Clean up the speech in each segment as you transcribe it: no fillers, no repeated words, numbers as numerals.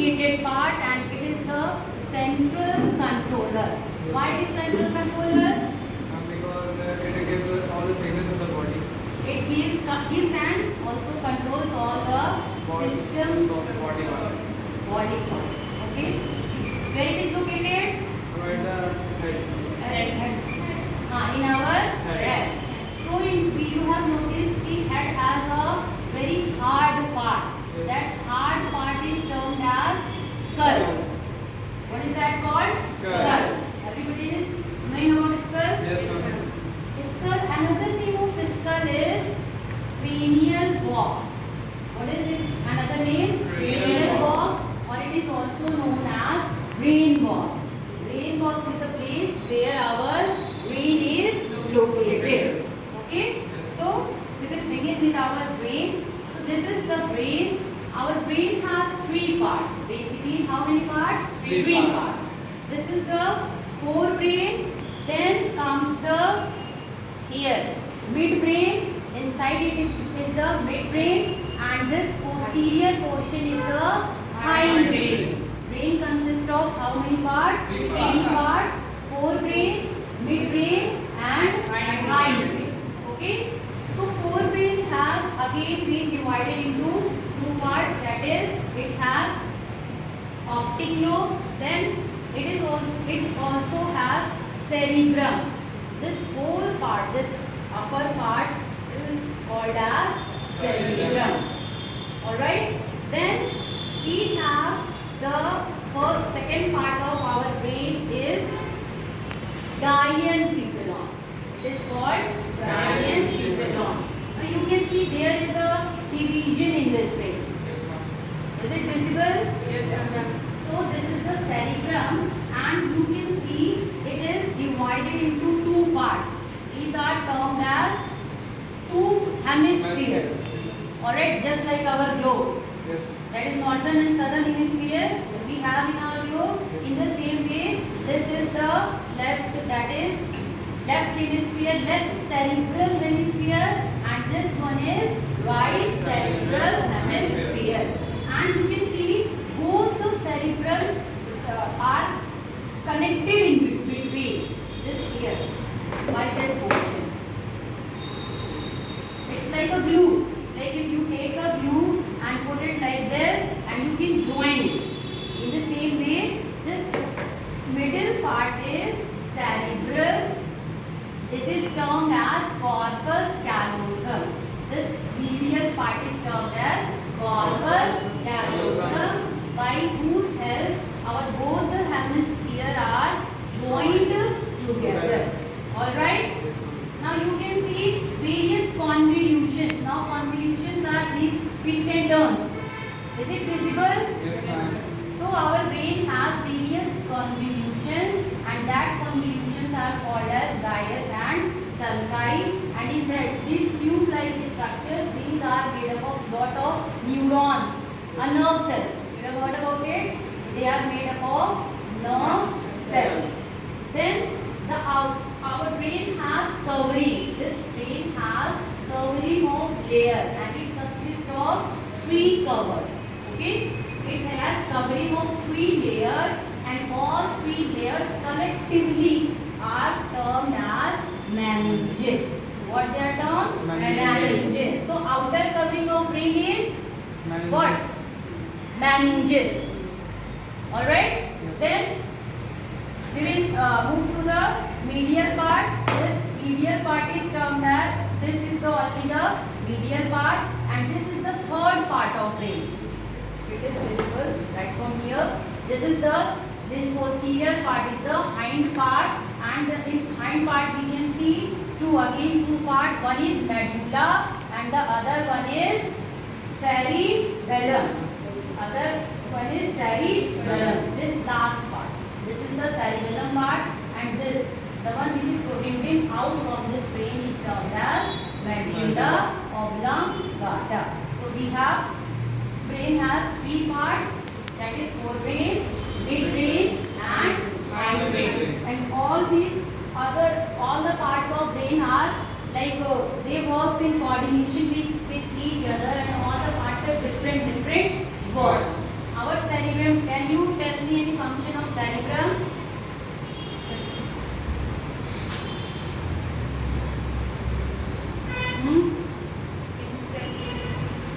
located part, and it is the central controller. Why it is central controller? Because it gives all the signals to the body. It gives and also controls all the systems, Body part. body parts. Okay. Where it is located? Right the head. In our head. So you have noticed the head has a very hard part. Yes. That hard part is termed as skull. What is that called? Skull. Everybody is knowing about skull? Yes, ma'am. Skull. Another name of skull is cranial box. What is its another name? Cranial box, or it is also known as brain box. Brain box is the place where our brain is located. Okay? So we will begin with our brain. So this is the brain. Our brain has three parts. Basically, how many parts? Three parts. This is the forebrain. Then comes the here midbrain. Inside it is the midbrain, and this posterior portion is the hindbrain. Brain consists of how many parts? Three parts. Forebrain, midbrain, and hindbrain. Okay. So forebrain has again been divided into two parts. That is, it has optic lobes. Then it also has cerebrum. This whole part, this upper part, is called as cerebrum. Alright. Then we have the second part of our brain is diencephalon. It is called diencephalon. Now you can see there is a division in this brain. Yes, ma'am. Is it visible? Yes, ma'am. So this is the cerebrum, and you can see it is divided into two parts. These are termed as two hemispheres. Alright, just like our globe. Yes. That is northern and southern hemisphere we have in our globe. In the same way, this is the left, that is left hemisphere, left cerebral hemisphere, and this one is right cerebral hemisphere. And you can see both the cerebrals are connected in between, just here, by this portion. It's like a glue. Like if you take a glue and put it like this, and you can join it. In the same way, this middle part is cerebral. This is termed as corpus callosum. This medial part is termed as corpus callosum, by whose help our both the hemispheres are joined together. Alright? Now you can see various convolutions. Now convolutions are these twists and turns. Is it visible? Yes, ma'am. So our brain has various convolutions, and that convolutions are called as gyrus and sulci. And in that these tube-like structures, these are made up of lot of neurons, nerve cells. You have heard about it? They are made up of nerve cells. Then our brain has covering. This brain has covering of layer, and it consists of three covers. Okay, it has covering of three layers, and all three layers collectively are termed as meninges. What they are termed? Meninges. So outer covering of brain is what? Meninges. Alright? Yes. Then we will move to the medial part. This medial part is termed as, this is only the medial part, and this is the third part of brain. It is visible right from here. This posterior part is the hind part, and in hind part we can see two parts. One is medulla and the other one is cerebellum. Other one is cerebellum. This last part. This is the cerebellum part, and this, the one which is protruding out from this brain, is termed as medulla oblongata. So we have, brain has three parts, that is forebrain, midbrain, and hindbrain. And all the parts of brain are like they works in coordination with each other, and all the parts have different works. Our our cerebrum. Can you tell me any function of cerebrum?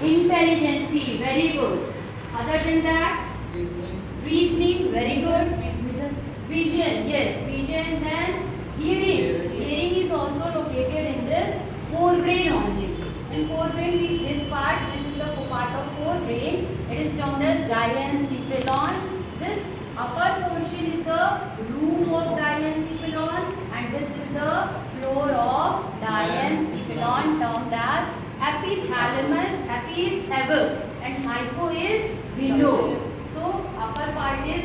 Intelligence, very good. Other than that, reasoning, very good. Vision, yes, vision. Then hearing. Hearing is also located in this forebrain only. In forebrain, this part, this is the part of forebrain. It is termed as diencephalon. This upper portion is the roof of diencephalon, and this is the floor of diencephalon, termed as epithalamus. Epi is above and hypo is below. So upper part is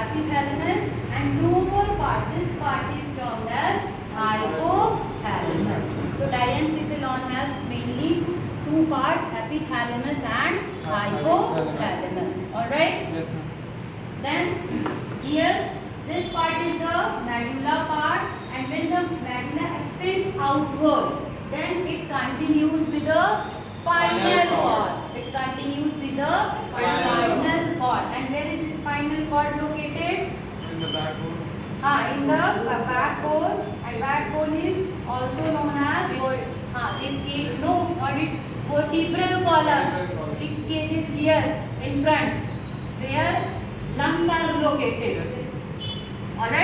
epithalamus, and lower part, this part is termed as hypothalamus. So diencephalon has mainly two parts, epithalamus and hypothalamus. All right. Yes, ma'am. Then here this part is the medulla part, and when the medulla extends outward, then it continues with the spinal cord. It continues with the spinal cord. And where is the spinal cord located? In the backbone. In the backbone. And backbone is also known as ribcage. No, what is vertebral column. Ribcage is here in front, where lungs are located. Yes. All right.